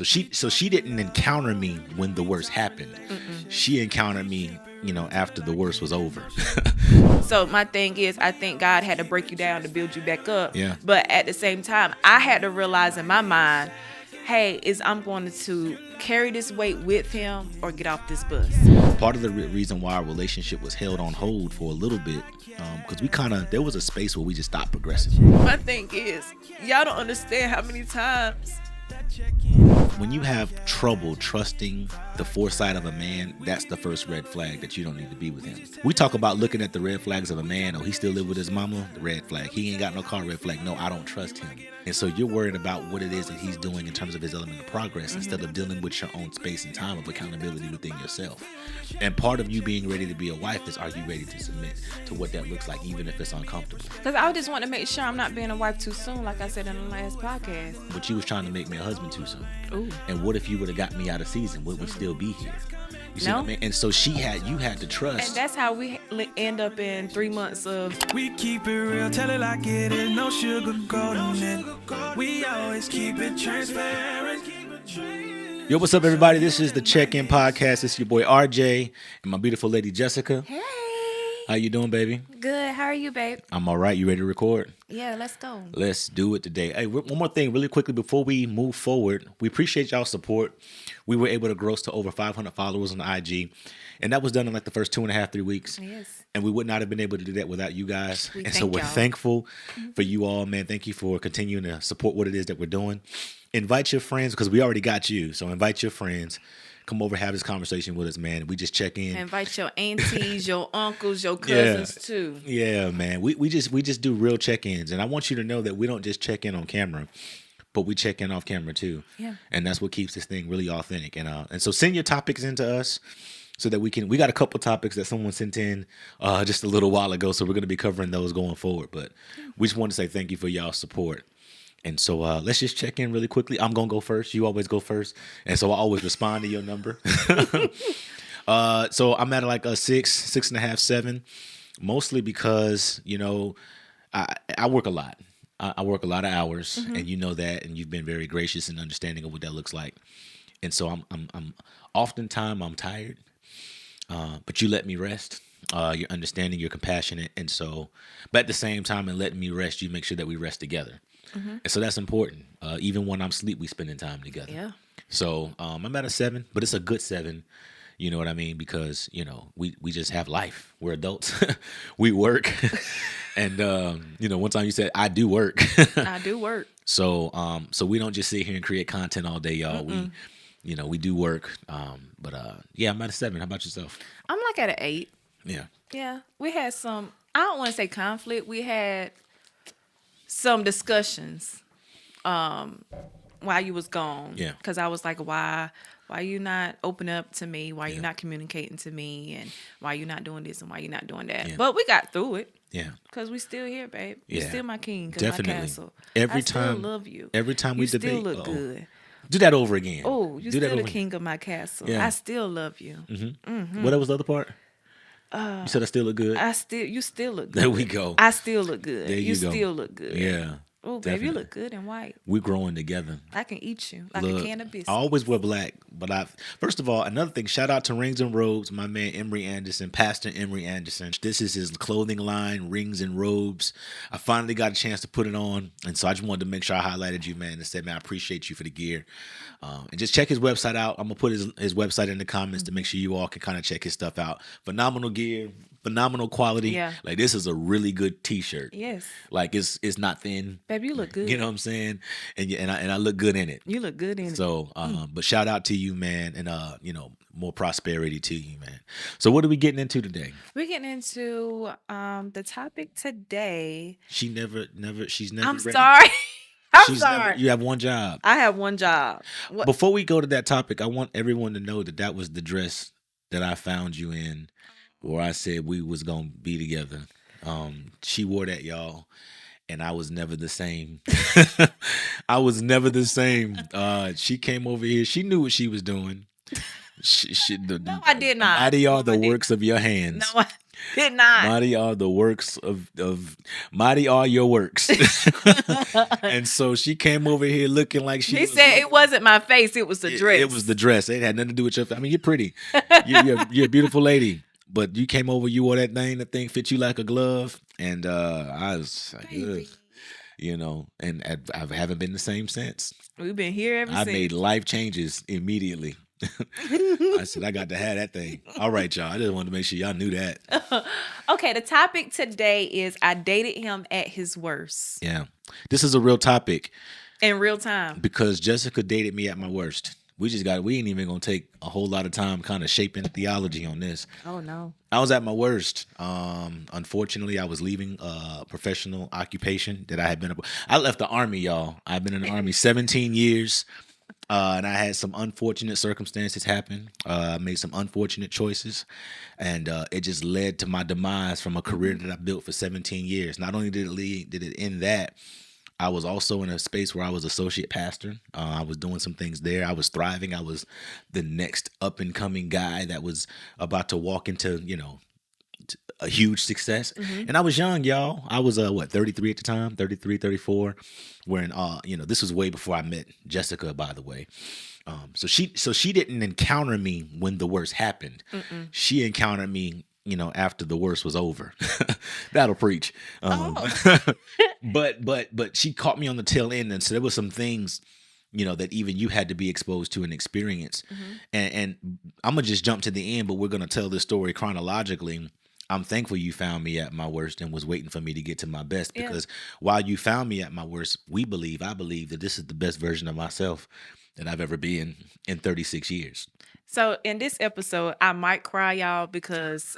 So she didn't encounter me when the worst happened. She encountered me, after the worst was over. So my thing is, I think God had to break you down to build you back up. Yeah. But at the same time, I had to realize in my mind, hey, I'm going to carry this weight with him or get off this bus. Part of the reason why our relationship was held on hold for a little bit, because there was a space where we just stopped progressing. My thing is, y'all don't understand how many times. When you have trouble trusting the foresight of a man, that's the first red flag that you don't need to be with him. We talk about looking at the red flags of a man. Oh, he still live with his mama, the red flag. He ain't got no car, red flag. No, I don't trust him. And so you're worried about what it is that he's doing in terms of his element of progress instead of dealing with your own space and time of accountability within yourself. And part of you being ready to be a wife is, are you ready to submit to what that looks like, even if it's uncomfortable? Because I just want to make sure I'm not being a wife too soon, like I said in the last podcast. But you was trying to make me a husband too soon. Ooh. And what if you would have got me out of season? Would we still be here? You see No. what I mean? And so you had to trust. And that's how we end up in 3 months of. We keep it real, tell it like it is, no sugarcoating it. We always keep it transparent. Yo, what's up, everybody? This is the Check-In podcast. It's your boy RJ and my beautiful lady Jessica. Hey. How you doing, baby? Good. How are you, babe? I'm all right. You ready to record? Yeah, let's go. Let's do it today. Hey, one more thing really quickly before we move forward. We appreciate y'all's support. We were able to gross to over 500 followers on IG, and that was done in like the first 2.5, 3 weeks. Yes. And we would not have been able to do that without you guys. We and so thank we're y'all. thankful for you all, man. Thank you for continuing to support what it is that we're doing. Invite your friends, because we already got you. So invite your friends. Come over, have this conversation with us, man. We just check in. Invite your aunties, your uncles, your cousins too. Yeah, man. We just do real check-ins. And I want you to know that we don't just check in on camera, but we check in off camera too. Yeah. And that's what keeps this thing really authentic. And so send your topics into us so that we got a couple topics that someone sent in just a little while ago. So we're going to be covering those going forward. But we just want to say thank you for y'all's support. And so let's just check in really quickly. I'm going to go first. You always go first. And so I always respond to your number. So I'm at like a 6.5, 7, mostly because, I work a lot. I work a lot of hours, and you know that, and you've been very gracious and understanding of what that looks like. And so I'm oftentimes I'm tired, but you let me rest. You're understanding, you're compassionate, and so, but at the same time, in letting me rest, you make sure that we rest together. And so that's important. Even when I'm asleep, we spending time together. Yeah. So I'm at a 7, but it's a good 7. You know what I mean? Because, we just have life. We're adults. We work. And, one time you said, I do work. I do work. So we don't just sit here and create content all day, y'all. We do work. But I'm at a 7. How about yourself? I'm like at an 8. Yeah. Yeah. We had some, I don't want to say conflict. We had some discussions while you was gone. Yeah. Because I was like, why you not open up to me? Why you not communicating to me? And why you not doing this and why you not doing that? Yeah. But we got through it. Yeah. Because we still here, babe. Yeah. You still my king. Definitely. My castle. Every I still time- love you. every time we you debate- still look uh-oh. good. Do that over again. Oh, you Do that still the over king of my castle. Yeah. I still love you. What was the other part? You said I still look good? You still look good. There we go. I still look good. There you go. still look good. Yeah. Oh, babe, you definitely. look good in white. We're growing together. I can eat you like Look, a can of biscuits. I always wear black, but first of all, another thing, shout out to Rings and Robes, my man Emery Anderson, Pastor Emery Anderson. This is his clothing line, Rings and Robes. I finally got a chance to put it on, and so I just wanted to make sure I highlighted you, man, and said, man, I appreciate you for the gear. And just check his website out. I'm going to put his website in the comments to make sure you all can kind of check his stuff out. Phenomenal gear, phenomenal quality. Yeah. Like, this is a really good t-shirt. Yes. Like, it's not thin. Baby, you look good. You know what I'm saying? And I look good in it. You look good in it. So, but shout out to you, man, and more prosperity to you, man. So, what are we getting into today? We're getting into the topic today. She's never. I'm ready. sorry. I'm She's sorry. Never, you have one job. I have one job. What? Before we go to that topic, I want everyone to know that was the dress that I found you in, where I said we was gonna be together. She wore that, y'all. And I was never the same. I was never the same. She came over here. She knew what she was doing. No, I did not. Mighty are No, I the did works of your hands. No, Did not. Mighty are the works of mighty are your works. And so she came over here looking like she He was said it wasn't my face, it was the dress. It was the dress. It had nothing to do with your. I mean, you're pretty. You're a beautiful lady. But you came over, you wore that thing. That thing fit you like a glove, and I was like, ugh, And I haven't been the same since. We've been here ever I since. made life changes immediately. I said I got to have that thing. All right, y'all. I just wanted to make sure y'all knew that. Okay, the topic today is I dated him at his worst. Yeah, this is a real topic In real time. because Jessica dated me at my worst. We ain't even gonna take a whole lot of time kind of shaping theology on this. Oh no. I was at my worst. Unfortunately, I was leaving a professional occupation that I had been. I left the Army, y'all. I've been in the Army 17 years, and I had some unfortunate circumstances happen. I made some unfortunate choices, and it just led to my demise from a career that I built for 17 years. Not only did it end that, I was also in a space where I was associate pastor. I was doing some things there. I was thriving. I was the next up and coming guy that was about to walk into, a huge success. And I was young, y'all. I was 33 at the time, 33, 34. When this was way before I met Jessica, by the way. So she didn't encounter me when the worst happened. She encountered me, after the worst was over. That'll preach. But she caught me on the tail end, and so there was some things, that even you had to be exposed to and experience. And I'm gonna just jump to the end, but we're gonna tell this story chronologically. I'm thankful you found me at my worst and was waiting for me to get to my best, because while you found me at my worst, I believe that this is the best version of myself that I've ever been in 36 years. So in this episode, I might cry, y'all, because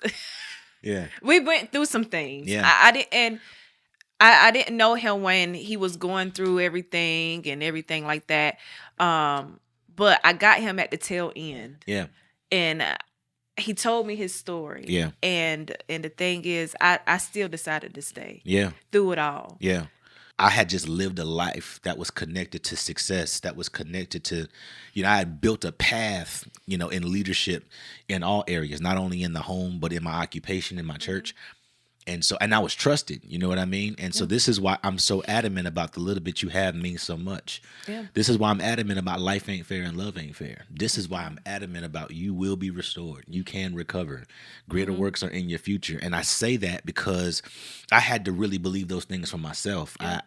Yeah. we went through some things. Yeah. I didn't know him when he was going through everything and everything like that. But I got him at the tail end. Yeah. And he told me his story. Yeah. And the thing is, I still decided to stay. Yeah. Through it all. Yeah. I had just lived a life that was connected to success, that was connected to, I had built a path, in leadership in all areas, not only in the home, but in my occupation, in my church. And I was trusted, you know what I mean? And so this is why I'm so adamant about the little bit you have means so much. Yeah. This is why I'm adamant about life ain't fair and love ain't fair. This is why I'm adamant about you will be restored. You can recover. Greater works are in your future. And I say that because I had to really believe those things for myself. Yeah.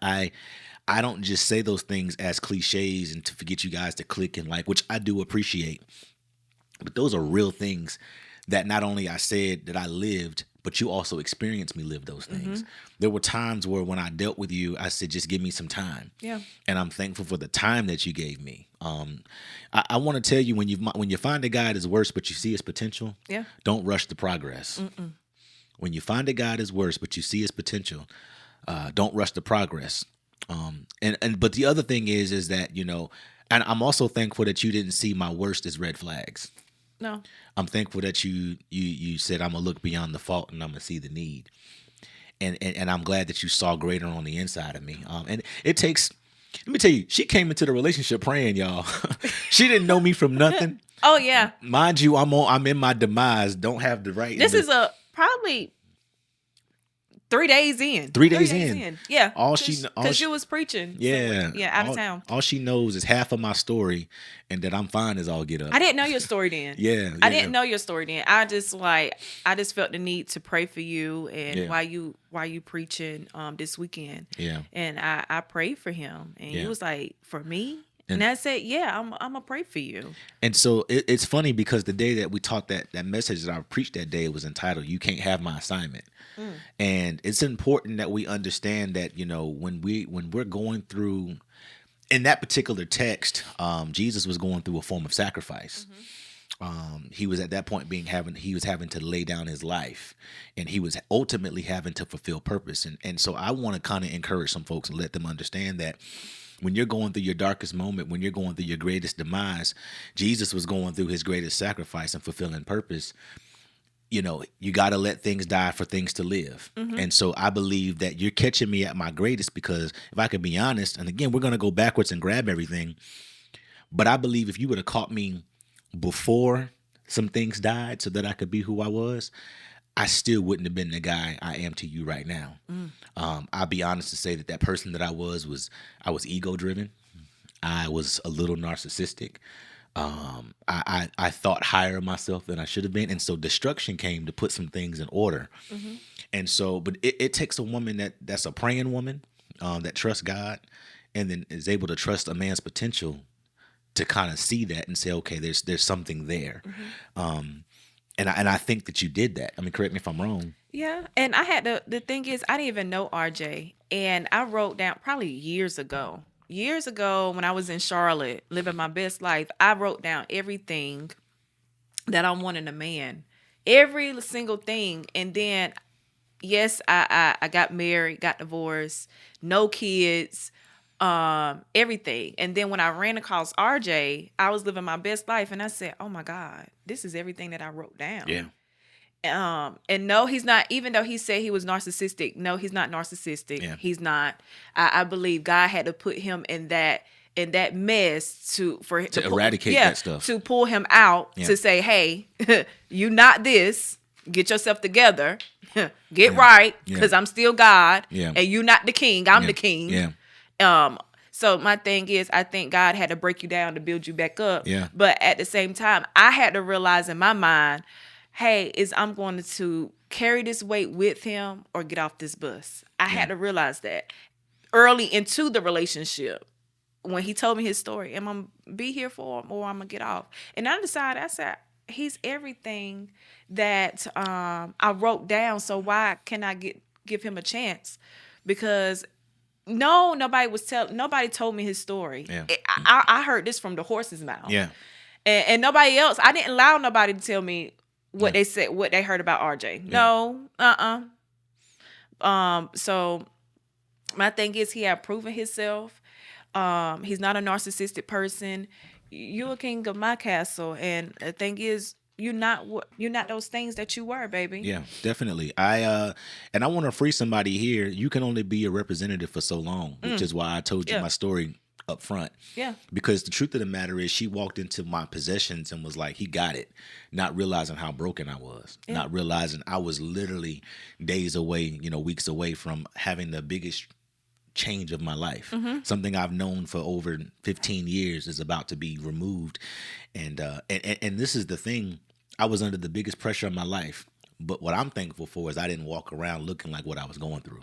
I don't just say those things as cliches and to forget you guys to click and like, which I do appreciate. But those are real things that not only I said that I lived, but you also experienced me live those things. There were times where when I dealt with you, I said, just give me some time. Yeah. And I'm thankful for the time that you gave me. I want to tell you, when you find a guy at his worst, but you see his potential, don't rush the progress. When you find a guy at his worst, but you see his potential, don't rush the progress. But the other thing is that, and I'm also thankful that you didn't see my worst as red flags. No. I'm thankful that you said, I'm gonna look beyond the fault and I'm gonna see the need, and I'm glad that you saw greater on the inside of me. And it takes. Let me tell you, she came into the relationship praying, y'all. She didn't know me from nothing. Oh yeah. Mind you, I'm in my demise. Don't have the right. This is probably 3 days in. 3 days in. Yeah. Because you was preaching. Yeah. Out of town. All she knows is half of my story, and that I'm fine as all get up. I didn't know your story then. Yeah. I didn't know your story then. I just felt the need to pray for you and while you preaching this weekend. Yeah. And I prayed for him, and he was like, for me. And I said, yeah, I'm gonna pray for you. And so it's funny because the day that we taught that message that I preached that day was entitled, "You Can't Have My Assignment." And it's important that we understand that, when we're going through, in that particular text, Jesus was going through a form of sacrifice. He was at that point he was having to lay down his life, and he was ultimately having to fulfill purpose. And so I want to kind of encourage some folks and let them understand that when you're going through your darkest moment, when you're going through your greatest demise, Jesus was going through his greatest sacrifice and fulfilling purpose. You got to let things die for things to live. And so I believe that you're catching me at my greatest, because if I could be honest, and again, we're going to go backwards and grab everything, but I believe if you would have caught me before some things died so that I could be who I was, I still wouldn't have been the guy I am to you right now. I'll be honest to say that person that I was ego driven. I was a little narcissistic. I thought higher of myself than I should have been, and so destruction came to put some things in order. And so, but it takes a woman that's a praying woman, that trusts God, and then is able to trust a man's potential to kind of see that and say, okay, there's something there. And I think that you did that. I mean, correct me if I'm wrong. Yeah. And I had the thing is, I didn't even know RJ. And I wrote down probably years ago when I was in Charlotte, living my best life, I wrote down everything that I want in a man, every single thing. And then, yes, I got married, got divorced, no kids, everything. And then when I ran across RJ, I was living my best life, and I said, oh my God, this is everything that I wrote down. Yeah. And no, he's not, even though he said he was narcissistic, no, he's not narcissistic. Yeah. He's not. I believe God had to put him in that mess to eradicate that stuff, to pull him out, to say, hey, you not this, get yourself together, get right, because I'm still God, and you not the king, I'm the king. So my thing is, I think God had to break you down to build you back up. But at the same time, I had to realize in my mind, hey, I'm going to carry this weight with him or get off this bus. I had to realize that early into the relationship when he told me his story. Am I going to be here for him or I'm going to get off? And I decided, I said, he's everything that I wrote down. So why can I give him a chance? Because nobody told me his story. I heard this from the horse's mouth. And nobody else, I didn't allow nobody to tell me what they said, what they heard about RJ. No, so my thing is, he had proven himself. He's not a narcissistic person. You're a king of my castle, and the thing is, you're not those things that you were, baby. Yeah, definitely. I want to free somebody here. You can only be a representative for so long, which is why I told you my story up front. Because the truth of the matter is, she walked into my possessions and was like, he got it, not realizing how broken I was, not realizing I was literally days away, weeks away from having the biggest change of my life. Something I've known for over 15 years is about to be removed. And this is the thing, I was under the biggest pressure of my life. But what I'm thankful for is I didn't walk around looking like what I was going through.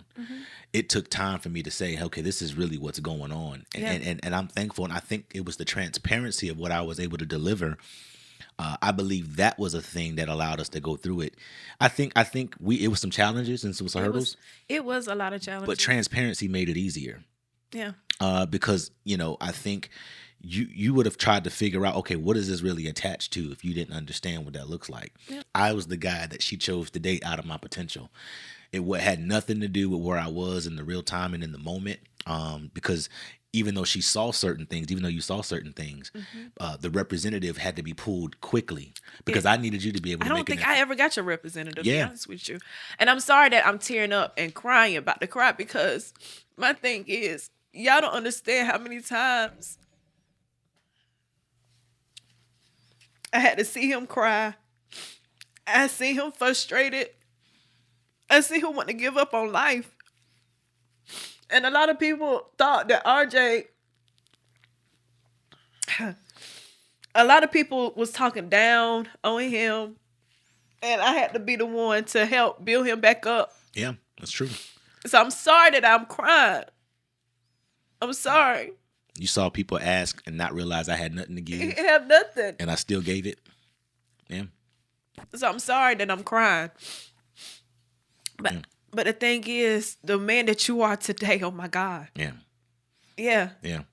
It took time for me to say, okay, this is really what's going on. And I'm thankful. And I think it was the transparency of what I was able to deliver. I believe that was a thing that allowed us to go through it. I think it was some challenges and some hurdles. It was a lot of challenges. But transparency made it easier. Because, I think you would have tried to figure out, okay, what is this really attached to if you didn't understand what that looks like? I was the guy that she chose to date out of my potential. It had nothing to do with where I was in the real time and in the moment, because even though you saw certain things, the representative had to be pulled quickly because I needed you to be able to make it. I don't think I ever got your representative, to be honest with you. And I'm sorry that I'm tearing up and crying about to cry, because my thing is, y'all don't understand how many times I had to see him cry. I see him frustrated. I see him want to give up on life. And a lot of people thought that RJ, a lot of people was talking down on him. And I had to be the one to help build him back up. Yeah, that's true. So I'm sorry that I'm crying. I'm sorry. You saw people ask and not realize I had nothing to give. I have nothing. And I still gave it. Yeah. So I'm sorry that I'm crying. But the thing is, the man that you are today, oh my God. Yeah. And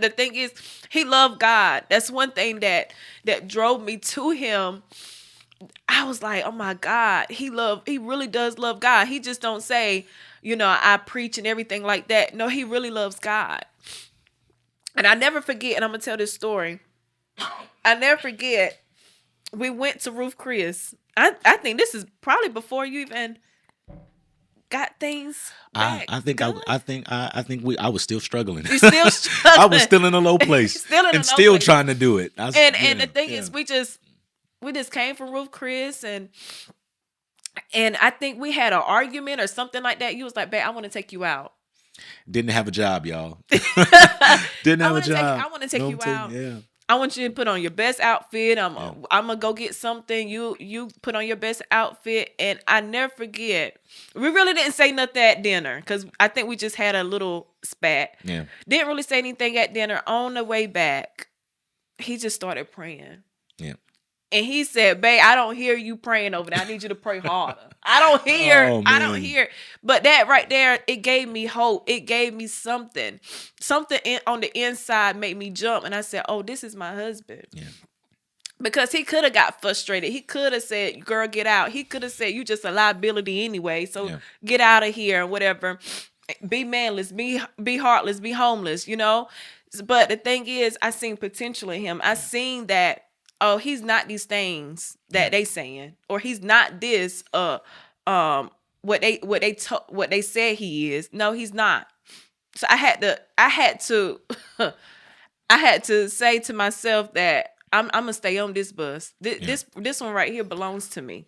the thing is, he loved God. That's one thing that drove me to him. I was like, oh my God, he really does love God. He just don't say, I preach and everything like that. No, he really loves God. And I never forget, and I'm going to tell this story. I never forget, we went to Ruth Chris. I think this is probably before you even got things back. I was still struggling. You still struggling. I was still in a low place. Still trying to do it. And the thing is, we just came from Ruth Chris, and And I think we had an argument or something like that. You was like, babe, I want to take you out. Didn't have a job, y'all. Didn't have a job. I want to take you out. Yeah. I want you to put on your best outfit. I'm gonna go get something. You put on your best outfit, and I never forget. We really didn't say nothing at dinner because I think we just had a little spat. Yeah. Didn't really say anything at dinner. On the way back, he just started praying. Yeah. And he said, babe, I don't hear you praying over there. I need you to pray harder. I don't hear. But that right there, it gave me hope. It gave me something. Something on the inside made me jump. And I said, oh, this is my husband. Yeah. Because he could have got frustrated. He could have said, girl, get out. He could have said, you just a liability anyway. So get out of here or whatever. Be manless, be heartless, be homeless, you know. But the thing is, I seen potential in him. I seen that, oh, he's not these things that they saying, or he's not this what they said he is. No, he's not. So I had to say to myself that I'm gonna stay on this bus. This one right here belongs to me.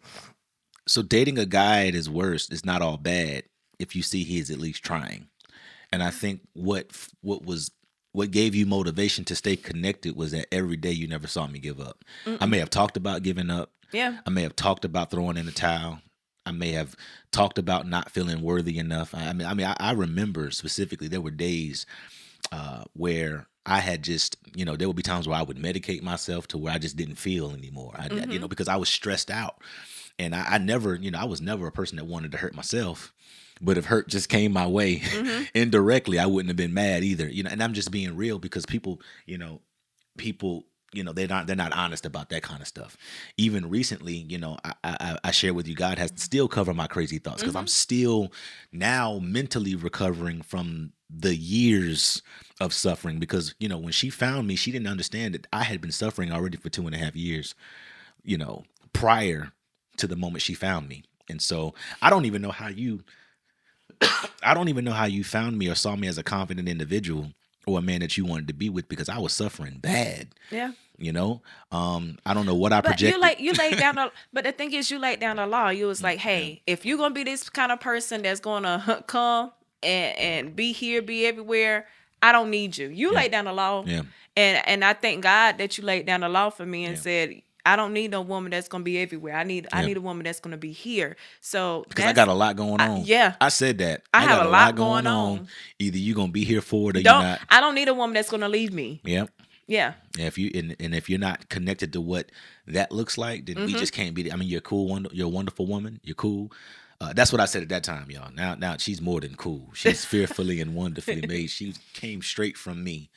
So dating a guy at his worst is not all bad if you see he is at least trying. And I think what gave you motivation to stay connected was that every day you never saw me give up. Mm-mm. I may have talked about giving up. Yeah. I may have talked about throwing in the towel. I may have talked about not feeling worthy enough. I remember specifically there were days where I had just, there would be times where I would medicate myself to where I just didn't feel anymore. Because I was stressed out. And I never, I was never a person that wanted to hurt myself. But if hurt just came my way indirectly, I wouldn't have been mad either. And I'm just being real because people, they're not honest about that kind of stuff. Even recently, I share with you, God has still covered my crazy thoughts because I'm still now mentally recovering from the years of suffering. Because, when she found me, she didn't understand that I had been suffering already for 2.5 years, prior to the moment she found me. And so I don't even know how you found me or saw me as a confident individual or a man that you wanted to be with, because I was suffering bad. Yeah. I don't know what I projected. You laid down but the thing is, you laid down the law. You was like, hey, if you're going to be this kind of person that's going to come and be here, be everywhere, I don't need you. You laid down the law. Yeah. And I thank God that you laid down the law for me and said, I don't need no woman that's gonna be everywhere. I need a woman that's gonna be here. So because I got a lot going on. I said that. I have a lot going on. Either you're gonna be here for it or you're not. I don't need a woman that's gonna leave me. Yep. Yeah. If you're not connected to what that looks like, then we just can't be. I mean, you're cool. You're a wonderful woman. You're cool. That's what I said at that time, y'all. Now she's more than cool. She's fearfully and wonderfully made. She came straight from me.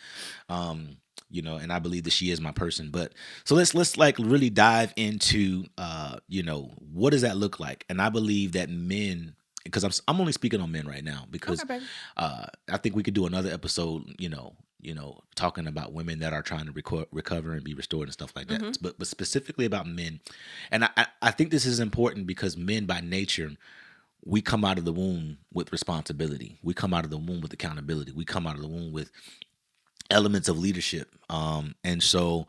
And I believe that she is my person. But so let's like really dive into, what does that look like? And I believe that men, because I'm only speaking on men right now, because I think we could do another episode, talking about women that are trying to recover and be restored and stuff like that. But specifically about men. And I think this is important because men by nature, we come out of the womb with responsibility. We come out of the womb with accountability. We come out of the womb with elements of leadership. And so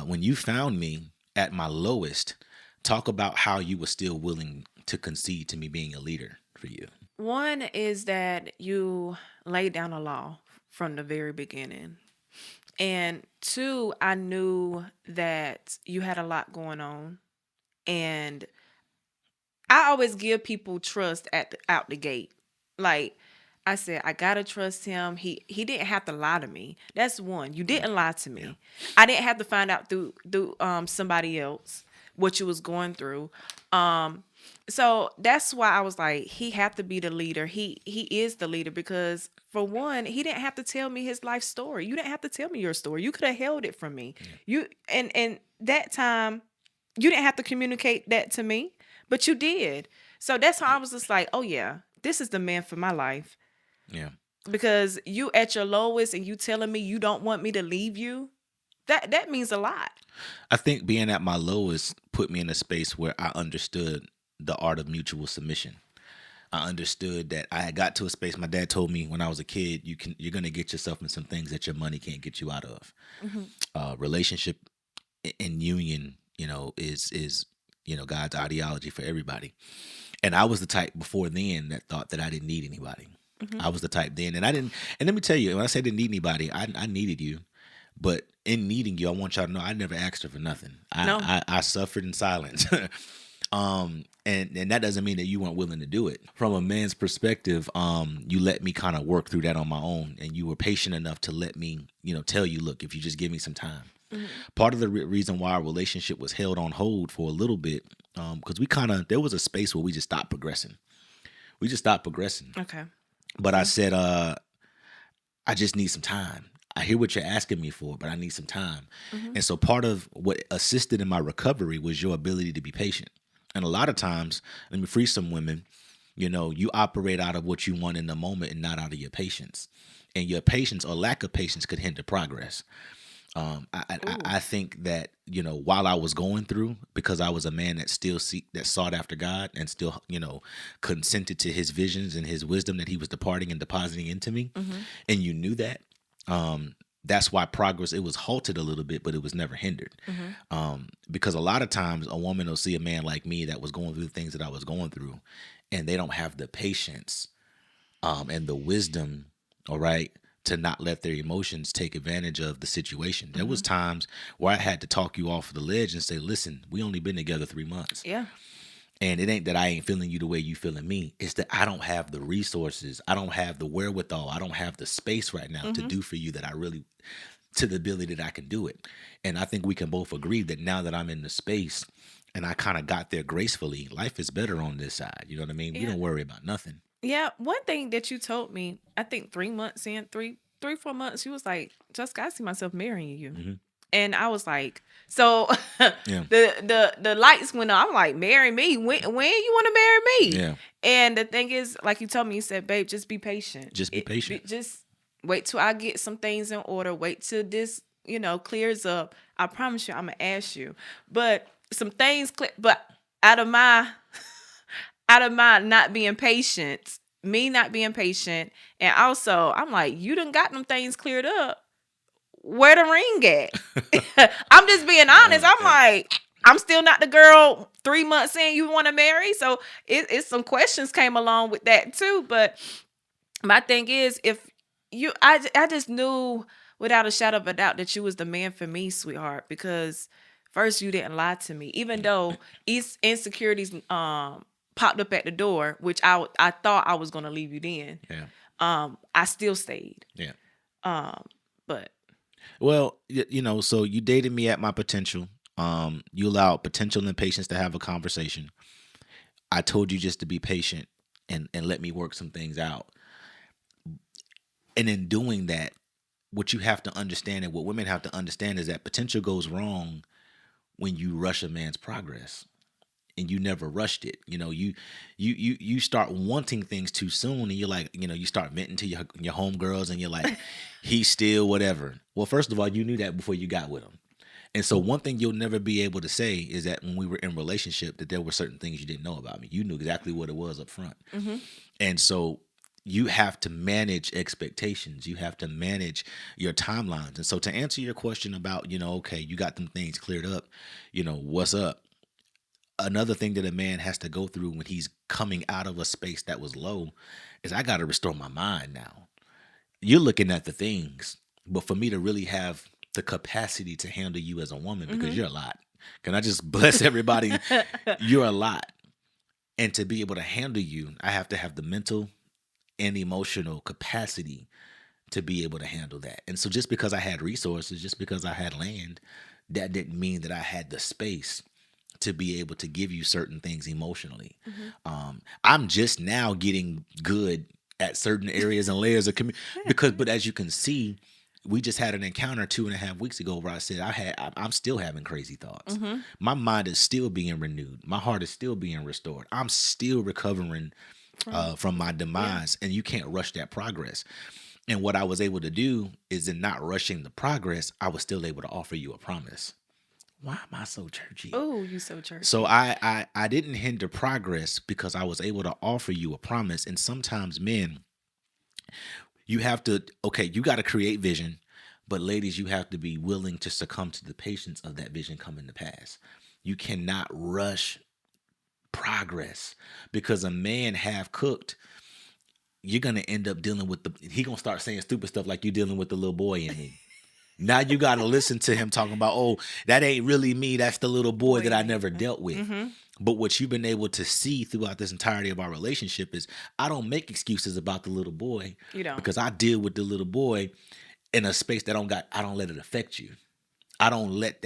when you found me at my lowest, talk about how you were still willing to concede to me being a leader for you. One is that you laid down a law from the very beginning. And two, I knew that you had a lot going on. And I always give people trust out the gate. Like, I said, I gotta trust him. He didn't have to lie to me. That's one. You didn't lie to me. Yeah. I didn't have to find out through somebody else what you was going through. So that's why I was like, he had to be the leader. He is the leader because, for one, he didn't have to tell me his life story. You didn't have to tell me your story. You could have held it from me. Yeah. And that time, you didn't have to communicate that to me, but you did. So that's how I was just like, oh yeah, this is the man for my life. Yeah. Because you at your lowest and you telling me you don't want me to leave you, that means a lot. I think being at my lowest put me in a space where I understood the art of mutual submission. I understood that I had got to a space. My dad told me when I was a kid, you're going to get yourself in some things that your money can't get you out of. Relationship and union, is God's ideology for everybody. And I was the type before then that thought that I didn't need anybody. I was the type then, and I didn't. And let me tell you, when I say I didn't need anybody, I needed you. But in needing you, I want y'all to know I never asked her for nothing. I suffered in silence. And that doesn't mean that you weren't willing to do it. From a man's perspective, you let me kind of work through that on my own, and you were patient enough to let me, tell you, look, if you just give me some time. Mm-hmm. Part of the reason why our relationship was held on hold for a little bit, because there was a space where we just stopped progressing. Okay. But I said, I just need some time. I hear what you're asking me for, but I need some time. Mm-hmm. And so part of what assisted in my recovery was your ability to be patient. And a lot of times, let me free some women, you operate out of what you want in the moment and not out of your patience. And your patience or lack of patience could hinder progress. I think that, while I was going through, because I was a man that sought after God and still, consented to his visions and his wisdom that he was departing and depositing into me. Mm-hmm. And you knew that. That's why progress, it was halted a little bit, but it was never hindered. Mm-hmm. Because a lot of times a woman will see a man like me that was going through the things that I was going through, and they don't have the patience and the wisdom, all right, to not let their emotions take advantage of the situation. Mm-hmm. There was times where I had to talk you off the ledge and say, listen, we only been together 3 months. Yeah. And it ain't that I ain't feeling you the way you feeling me. It's that I don't have the resources. I don't have the wherewithal. I don't have the space right now to do for you that I really, to the ability that I can do it. And I think we can both agree that now that I'm in the space and I kind of got there gracefully, life is better on this side. You know what I mean? Yeah. We don't worry about nothing. Yeah. One thing that you told me, I think 3 months in, 4 months, you was like, Jessica, I see myself marrying you. Mm-hmm. And I was like, so the lights went on. I'm like, marry me? When you want to marry me? Yeah. And the thing is, like you told me, you said, babe, just be patient. Just be patient. Just wait till I get some things in order. Wait till this, clears up. I promise you, I'm going to ask you. But some things, but out of my not being patient, me not being patient, and also, I'm like, you done got them things cleared up. Where the ring at? I'm just being honest. I'm like, I'm still not the girl 3 months in you want to marry. So it's some questions came along with that too. But my thing is, I just knew without a shadow of a doubt that you was the man for me, sweetheart, because first you didn't lie to me, even though insecurities popped up at the door, which I thought I was going to leave you then. Yeah. I still stayed. Yeah. But. Well, so you dated me at my potential. You allowed potential and patience to have a conversation. I told you just to be patient and let me work some things out. And in doing that, what you have to understand and what women have to understand is that potential goes wrong when you rush a man's progress. And you never rushed it. You start wanting things too soon, and you're like, you start venting to your homegirls, and you're like, he's still whatever. Well, first of all, you knew that before you got with him. And so one thing you'll never be able to say is that when we were in relationship, that there were certain things you didn't know about me. You knew exactly what it was up front. Mm-hmm. And so you have to manage expectations. You have to manage your timelines. And so to answer your question about, okay, you got them things cleared up, what's up? Another thing that a man has to go through when he's coming out of a space that was low is I got to restore my mind now. You're looking at the things, but for me to really have the capacity to handle you as a woman, because you're a lot. Can I just bless everybody? You're a lot. And to be able to handle you, I have to have the mental and emotional capacity to be able to handle that. And so just because I had resources, just because I had land, that didn't mean that I had the space to be able to give you certain things emotionally. Mm-hmm. I'm just now getting good at certain areas and layers of but as you can see, we just had an encounter 2.5 weeks ago where I said I'm still having crazy thoughts. Mm-hmm. My mind is still being renewed. My heart is still being restored. I'm still recovering from my demise, and you can't rush that progress. And what I was able to do is in not rushing the progress, I was still able to offer you a promise. Why am I so churchy? Oh, you so churchy. So I didn't hinder progress because I was able to offer you a promise. And sometimes men, you have to, you got to create vision, but ladies, you have to be willing to succumb to the patience of that vision coming to pass. You cannot rush progress, because a man half cooked, you're going to end up dealing with he going to start saying stupid stuff like you dealing with the little boy in me. Now you got to listen to him talking about, oh, that ain't really me. That's the little boy that I never dealt with. Mm-hmm. But what you've been able to see throughout this entirety of our relationship is I don't make excuses about the little boy. You don't. Because I deal with the little boy in a space that I don't let it affect you. I don't let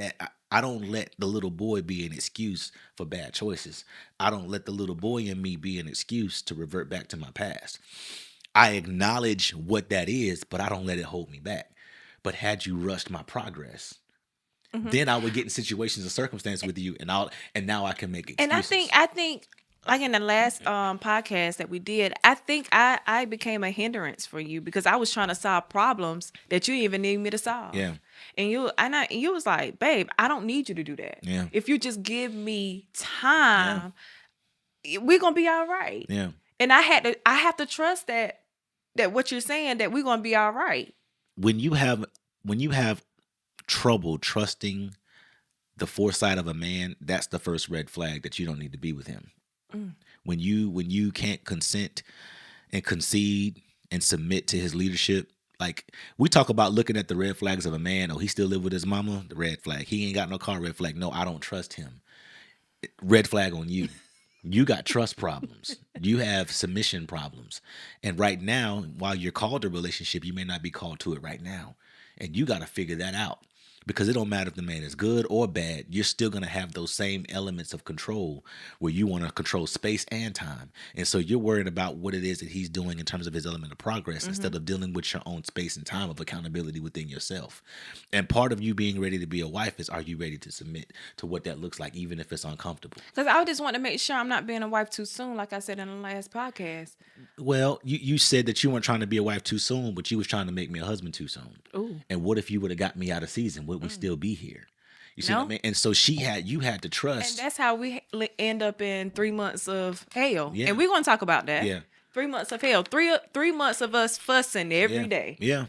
the little boy be an excuse for bad choices. I don't let the little boy in me be an excuse to revert back to my past. I acknowledge what that is, but I don't let it hold me back. But had you rushed my progress, then I would get in situations and circumstances with you, and now I can make excuses. And I think like in the last podcast that we did, I think I became a hindrance for you because I was trying to solve problems that you even need me to solve. Yeah. And you was like, babe, I don't need you to do that. Yeah. If you just give me time, we're gonna be all right. Yeah. And I have to trust that what you're saying, that we're gonna be all right. When you have trouble trusting the foresight of a man, that's the first red flag that you don't need to be with him. Mm. When you can't consent and concede and submit to his leadership, like we talk about looking at the red flags of a man. Oh, he still live with his mama. The red flag. He ain't got no car. Red flag. No, I don't trust him. Red flag on you. You got trust problems. You have submission problems. And right now, while you're called to a relationship, you may not be called to it right now. And you got to figure that out. Because it don't matter if the man is good or bad, you're still going to have those same elements of control where you want to control space and time. And so you're worried about what it is that he's doing in terms of his element of progress instead of dealing with your own space and time of accountability within yourself. And part of you being ready to be a wife is, are you ready to submit to what that looks like, even if it's uncomfortable? Because I just want to make sure I'm not being a wife too soon, like I said in the last podcast. Well, you said that you weren't trying to be a wife too soon, but you was trying to make me a husband too soon. Ooh. And what if you would have got me out of season? Would we still be here? You see what I mean? And so you had to trust. And that's how we end up in 3 months of hell. Yeah. And we're going to talk about that. Yeah. 3 months of hell. Three months of us fussing every day. Yeah.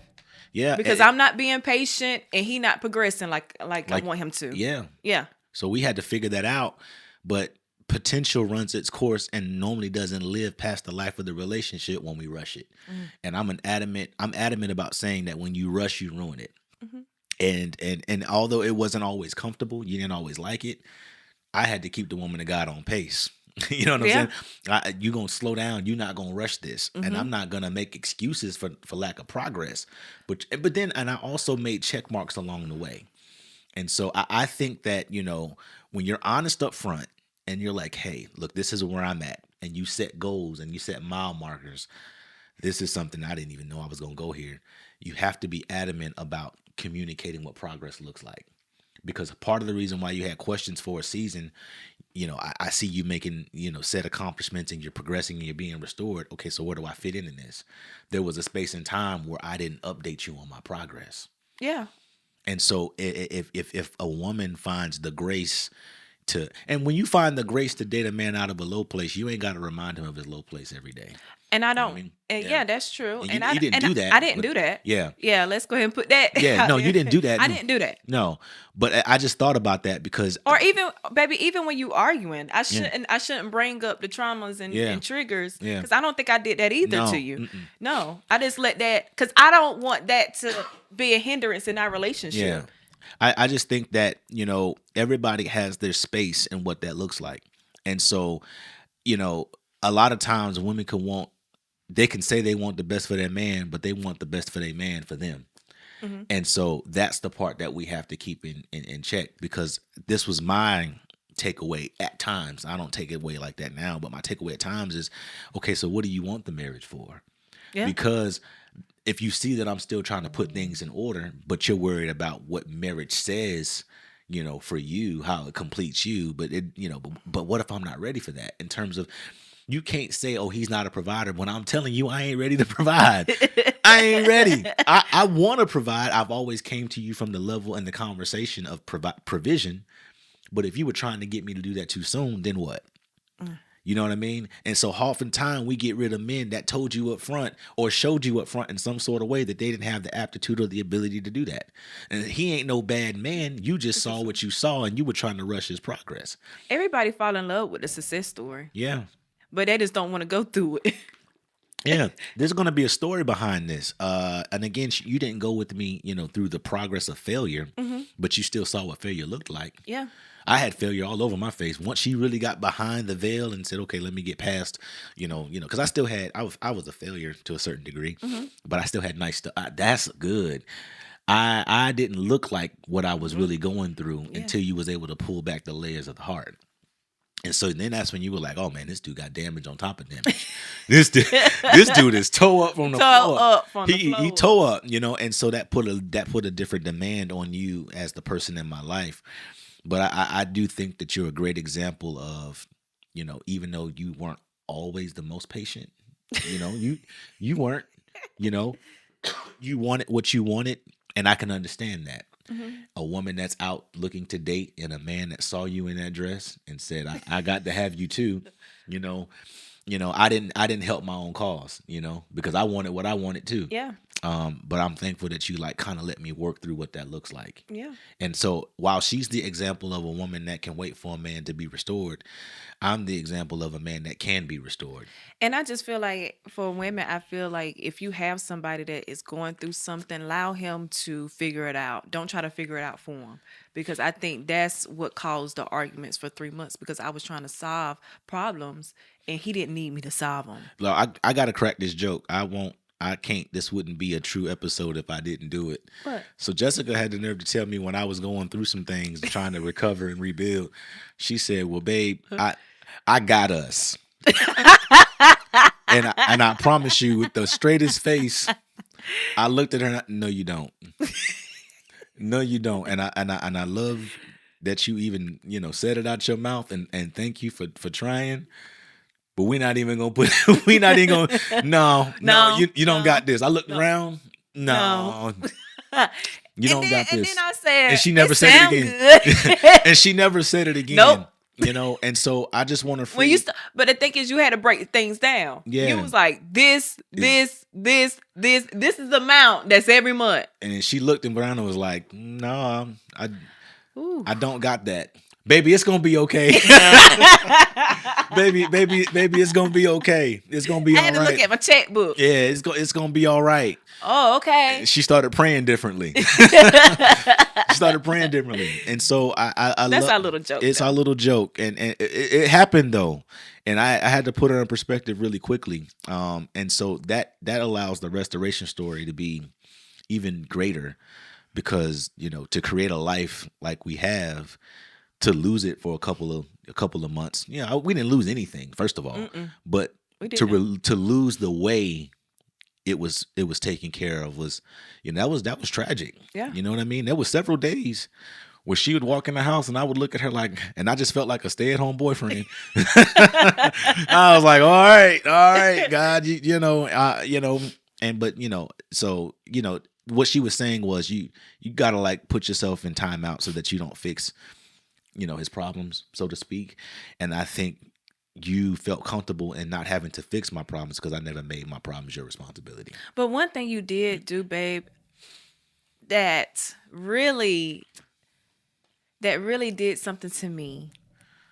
Yeah. Because I'm not being patient and he not progressing like I want him to. Yeah. Yeah. So we had to figure that out. But potential runs its course and normally doesn't live past the life of the relationship when we rush it. Mm-hmm. And I'm adamant about saying that when you rush, you ruin it. Mm-hmm. And although it wasn't always comfortable, you didn't always like it, I had to keep the woman of God on pace. You know what I'm saying? You're going to slow down. You're not going to rush this. Mm-hmm. And I'm not going to make excuses for lack of progress. But then I also made check marks along the way. And so I think that, when you're honest up front and you're like, hey, look, this is where I'm at. And you set goals and you set mile markers. This is something I didn't even know I was going to go here. You have to be adamant about communicating what progress looks like. Because part of the reason why you had questions for a season, I see you making, set accomplishments and you're progressing and you're being restored. Okay, so where do I fit in this? There was a space and time where I didn't update you on my progress. Yeah. And so if a woman finds the grace and when you find the grace to date a man out of a low place, you ain't got to remind him of his low place every day. And I don't. Yeah, that's true. And you didn't do that. I didn't do that. Yeah. Yeah, let's go ahead and put that. Yeah, no, you didn't do that. I didn't do that. No, but I just thought about that because. Or even when you arguing, I shouldn't bring up the traumas and triggers because I don't think I did that either to you. Mm-mm. No, I just let that because I don't want that to be a hindrance in our relationship. Yeah. I just think that, everybody has their space and what that looks like. And so, a lot of times women they can say they want the best for their man, but they want the best for their man for them. Mm-hmm. And so that's the part that we have to keep in check because this was my takeaway at times. I don't take it away like that now, but my takeaway at times is, okay, so what do you want the marriage for? Yeah. Because if you see that I'm still trying to put things in order, but you're worried about what marriage says, for you, how it completes you, but but what if I'm not ready for that in terms of, you can't say, oh, he's not a provider when I'm telling you I ain't ready to provide. I ain't ready. I want to provide. I've always came to you from the level and the conversation of provision. But if you were trying to get me to do that too soon, then what? You know what I mean? And so oftentimes we get rid of men that told you up front or showed you up front in some sort of way that they didn't have the aptitude or the ability to do that. And he ain't no bad man. You just saw what you saw and you were trying to rush his progress. Everybody fall in love with a success story. Yeah. But they just don't want to go through it. Yeah, there's going to be a story behind this. And again, you didn't go with me, through the progress of failure, but you still saw what failure looked like. Yeah. I had failure all over my face. Once she really got behind the veil and said, okay, let me get past, because I still had, I was a failure to a certain degree, but I still had nice stuff. That's good. I didn't look like what I was really going through until you was able to pull back the layers of the heart. And so then that's when you were like, oh man, this dude got damage on top of damage. this dude is toe up from the floor. He toe up, and so that put a different demand on you as the person in my life. But I do think that you're a great example of, even though you weren't always the most patient, you weren't, you wanted what you wanted, and I can understand that. A woman that's out looking to date and a man that saw you in that dress and said, I got to have you too. I didn't help my own cause, because I wanted what I wanted too. Yeah. But I'm thankful that you kind of let me work through what that looks like. Yeah. And so while she's the example of a woman that can wait for a man to be restored, I'm the example of a man that can be restored. And I just feel like for women, I feel like if you have somebody that is going through something, allow him to figure it out. Don't try to figure it out for him. Because I think that's what caused the arguments for 3 months, because I was trying to solve problems and he didn't need me to solve them. Look, I got to crack this joke. I can't. This wouldn't be a true episode if I didn't do it. What? So Jessica had the nerve to tell me when I was going through some things, trying to recover and rebuild. She said, well, babe, I got us. and I promise you, with the straightest face, I looked at her and no, you don't. No, you don't. And I love that you even, said it out your mouth, and thank you for trying. But we're not even gonna no, you don't got this. I looked around. No. You don't got this. And then I said, and she never said it again. And she never said it again. Nope. And so I just want to but the thing is, you had to break things down. Yeah. You was like, this is the amount that's every month. And then she looked around and was like, no, I don't got that. Baby, it's gonna be okay. baby, it's gonna be okay. It's gonna be all right. I had to look at my checkbook. Yeah, it's gonna be all right. Oh, okay. She started praying differently. And so I that's our little joke. It's our little joke, and it happened though, and I had to put it in perspective really quickly. And so that allows the restoration story to be even greater, because to create a life like we have. To lose it for a couple of months, we didn't lose anything, first of all, but to lose the way it was taken care of was, that was tragic. Yeah, you know what I mean. There was several days where she would walk in the house and I would look at her like, and I just felt like a stay-at-home boyfriend. I was like, all right, God, so what she was saying was you gotta put yourself in timeout so that you don't fix. His problems, so to speak. And I think you felt comfortable in not having to fix my problems because I never made my problems your responsibility. But one thing you did do, babe, that really did something to me.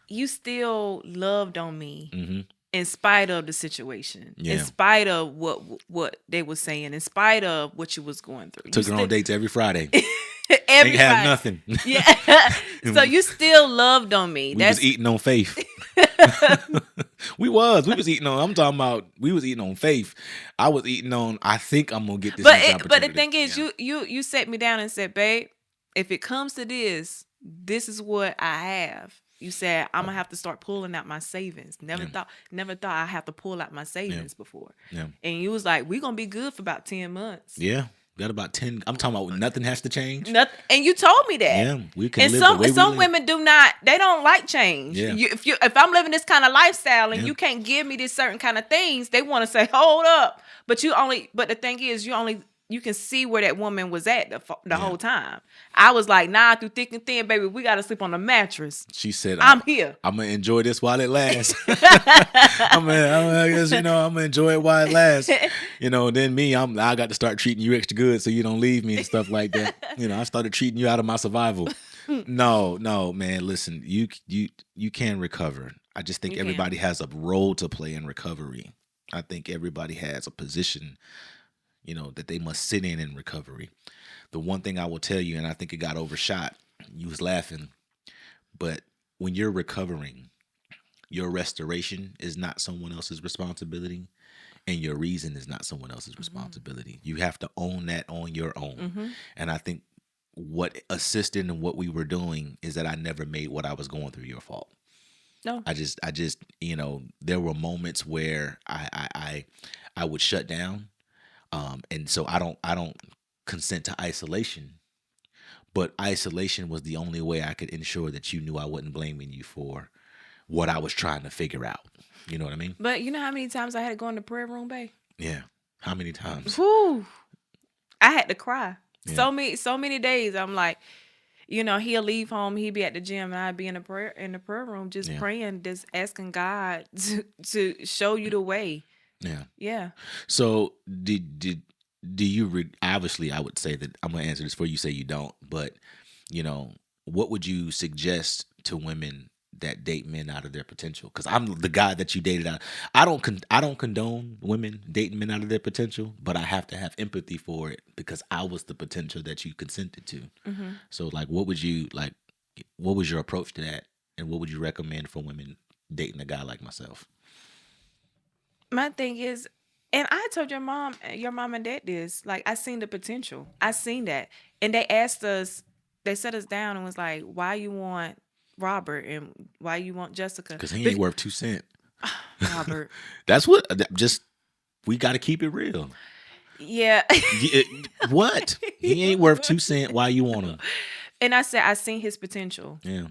You still loved on me in spite of the situation, in spite of what they were saying, in spite of what you was going through. Took her on dates every Friday. Ain't have nothing. Yeah. So you still loved on me. We was eating on faith. we was eating on. I'm talking about. We was eating on faith. I was eating on. I think I'm gonna get this. But the thing is, you set me down and said, babe, if it comes to this is what I have. You said I'm gonna have to start pulling out my savings. Never thought I have to pull out my savings before. Yeah. And you was like, we're gonna be good for about 10 months. Yeah. Got about 10. I'm talking about nothing has to change. Nothing, and you told me that. Yeah, we can. And live some women do not. They don't like change. Yeah. If I'm living this kind of lifestyle and you can't give me this certain kind of things, they want to say, hold up. But the thing is, you only you can see where that woman was at the whole time. I was like, nah, through thick and thin, baby, we got to sleep on the mattress. She said, I'm here. I'm going to enjoy this while it lasts. I'm gonna enjoy it while it lasts. Then me, I got to start treating you extra good so you don't leave me and stuff like that. I started treating you out of my survival. No, man, listen, you can recover. I just think everybody has a role to play in recovery. I think everybody has a position, that they must sit in recovery. The one thing I will tell you, and I think it got overshot, you was laughing, but when you're recovering, your restoration is not someone else's responsibility, and your reason is not someone else's responsibility. You have to own that on your own. And I think what assisted in what we were doing is that I never made what I was going through your fault. No. I just there were moments where I would shut down. And so I don't consent to isolation, but isolation was the only way I could ensure that you knew I wasn't blaming you for what I was trying to figure out. You know what I mean? But you know how many times I had to go in the prayer room, babe? Yeah. How many times? Whew. I had to cry. Yeah. So many days. I'm like, he'll leave home, he'll be at the gym, and I'd be in the prayer room, just praying, just asking God to show you the way. Yeah. Yeah. So do you obviously I would say that I'm going to answer this for you, say you don't, but what would you suggest to women that date men out of their potential? Because I'm the guy that you dated out. I don't condone women dating men out of their potential, but I have to have empathy for it because I was the potential that you consented to. So what was your approach to that, and what would you recommend for women dating a guy like myself? My thing is, and I told your mom and dad this, I seen the potential. I seen that. And they set us down and was like, why you want Robert and why you want Jessica? Because he ain't worth 2 cents. Robert. That's what, we got to keep it real. Yeah. What? He ain't worth 2 cents. Why you want him? And I said, I seen his potential. Yeah.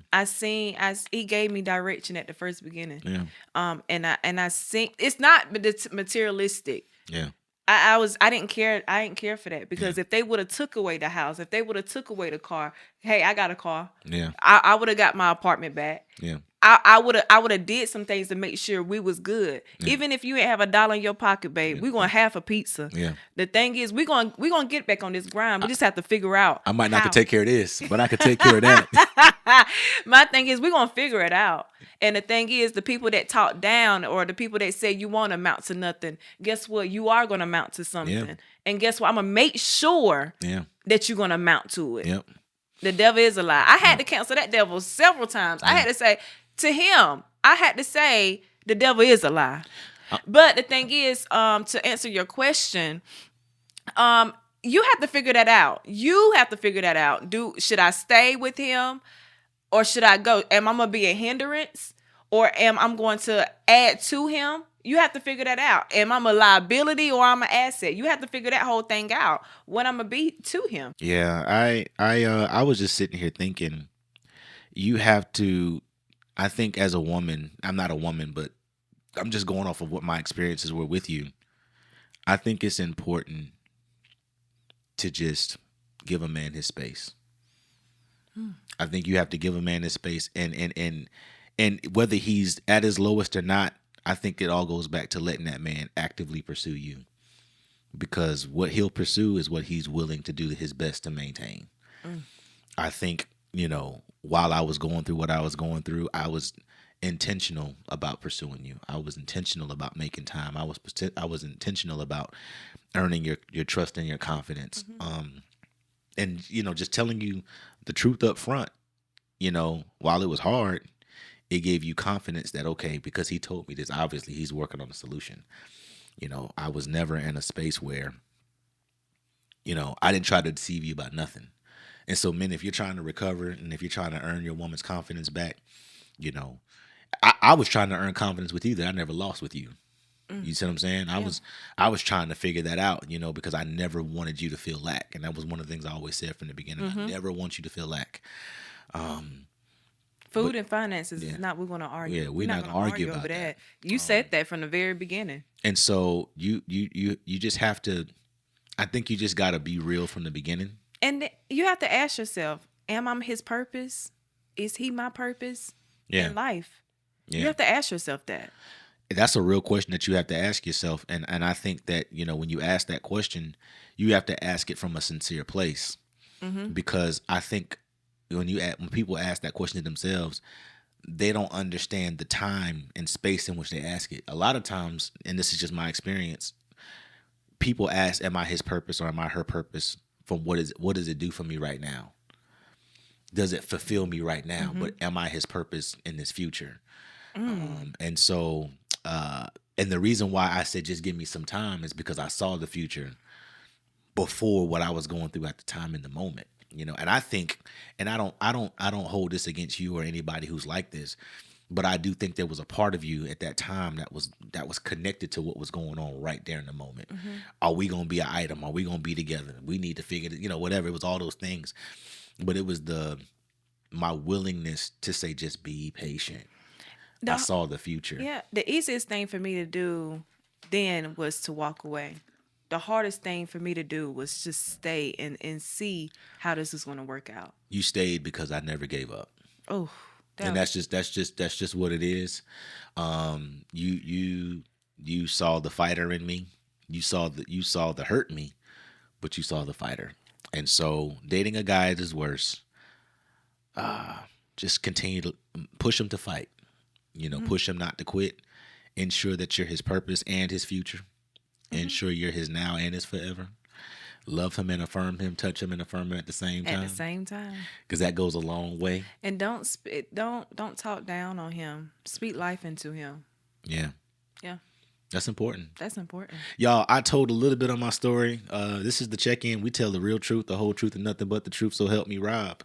He gave me direction at the first beginning. Yeah. And I seen, it's not materialistic. Yeah. I didn't care for that, because if they would have took away the house, if they would have took away the car, hey, I got a car. Yeah. I would have got my apartment back. Yeah. I would have did some things to make sure we was good. Yeah. Even if you ain't have $1 in your pocket, babe, we gonna have a pizza. Yeah. The thing is, we gonna get back on this grind. We just have to figure out. I might not could take care of this, but I could take care of that. My thing is, we gonna figure it out. And the thing is, the people that talk down, or the people that say you won't amount to nothing, guess what? You are gonna amount to something. Yeah. And guess what? I'm gonna make sure that you're gonna amount to it. Yep. The devil is a lie. I had to cancel that devil several times. I had to say to him, the devil is a lie. But the thing is, to answer your question, you have to figure that out. Should I stay with him, or should I go? Am I going to be a hindrance, or am I going to add to him? You have to figure that out. Am I a liability, or I'm an asset? You have to figure that whole thing out. What I'm going to be to him. Yeah, I was just sitting here thinking, you have to. I think as a woman, I'm not a woman, but I'm just going off of what my experiences were with you. I think it's important to just give a man his space. I think you have to give a man his space, and whether he's at his lowest or not, I think it all goes back to letting that man actively pursue you, because what he'll pursue is what he's willing to do his best to maintain. I think, while I was going through what I was going through, I was intentional about pursuing you. I was intentional about making time. I was intentional about earning your trust and your confidence. And just telling you the truth up front, while it was hard, it gave you confidence that, okay, because he told me this, obviously he's working on a solution. I was never in a space where, I didn't try to deceive you about nothing. And so, men, if you're trying to recover and if you're trying to earn your woman's confidence back, I was trying to earn confidence with you that I never lost with you. You see what I'm saying? Yeah. I was trying to figure that out, because I never wanted you to feel lack. And that was one of the things I always said from the beginning. I never want you to feel lack. Food and finances is not, we're going to argue. Yeah, we're not going to argue about that. You said that from the very beginning. And so you just have to, I think you just got to be real from the beginning. And you have to ask yourself, am I his purpose? Is he my purpose in life? Yeah. You have to ask yourself that. That's a real question that you have to ask yourself. And I think that, when you ask that question, you have to ask it from a sincere place. Mm-hmm. Because I think when people ask that question to themselves, they don't understand the time and space in which they ask it. A lot of times, and this is just my experience, people ask, am I his purpose or am I her purpose? From what does it do for me right now? Does it fulfill me right now? Mm-hmm. But am I his purpose in this future? And so, and the reason why I said just give me some time is because I saw the future before what I was going through at the time in the moment. And I think, and I don't hold this against you or anybody who's like this, but I do think there was a part of you at that time that was connected to what was going on right there in the moment. Mm-hmm. Are we going to be an item? Are we going to be together? We need to figure it, whatever. It was all those things, but it was my willingness to say, just be patient. I saw the future. Yeah. The easiest thing for me to do then was to walk away. The hardest thing for me to do was just stay and see how this is going to work out. You stayed because I never gave up. Oh, and that's just what it is. You saw the fighter in me. You saw the hurt me, but you saw the fighter. And so dating a guy at his worst, just continue to push him to fight. Push him not to quit. Ensure that you're his purpose and his future. Mm-hmm. Ensure you're his now and his forever. Love him and affirm him. Touch him and affirm him at the same time. At the same time. Because that goes a long way. And don't talk down on him. Speak life into him. Yeah. Yeah. That's important. That's important. Y'all, I told a little bit of my story. This is the check-in. We tell the real truth, the whole truth, and nothing but the truth. So help me, Rob.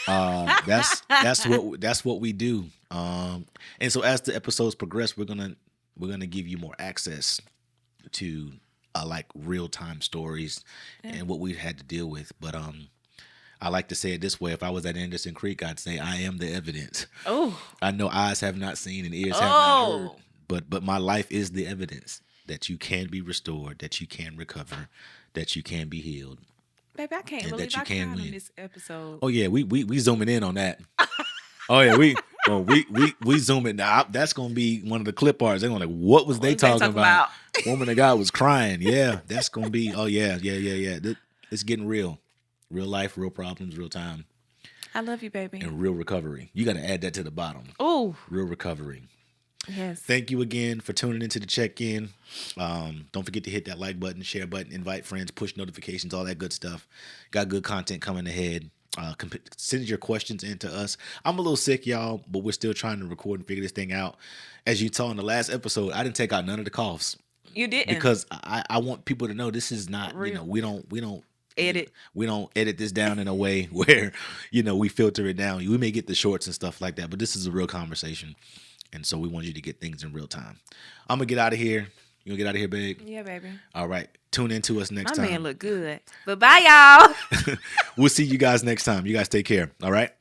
That's what we do. And so as the episodes progress, we're gonna give you more access to like real time stories and what we've had to deal with. But I like to say it this way: if I was at Anderson Creek, I'd say I am the evidence. Oh, I know eyes have not seen and ears have not heard. But my life is the evidence that you can be restored, that you can recover, that you can be healed. Baby, I can't believe I cried on this episode. Oh yeah, we zooming in on that. Oh yeah, we zooming. Now that's gonna be one of the clip arts. They're gonna like, what was they talking about? Woman of God was crying. Yeah, that's gonna be. Oh yeah. It's getting real, real life, real problems, real time. I love you, baby. And real recovery. You got to add that to the bottom. Oh, real recovery. Yes. Thank you again for tuning into the check-in. Don't forget to hit that like button, share button, invite friends, push notifications, all that good stuff. Got good content coming ahead. Send your questions in to us. I'm a little sick, y'all, but we're still trying to record and figure this thing out. As you saw in the last episode, I didn't take out none of the coughs. You didn't, because I want people to know this is not real. We don't edit. We don't edit this down in a way where we filter it down. We may get the shorts and stuff like that, but this is a real conversation. And so we want you to get things in real time. I'm going to get out of here. You going to get out of here, babe? Yeah, baby. All right. Tune in to us next time. My man look good. But bye, y'all. We'll see you guys next time. You guys take care. All right?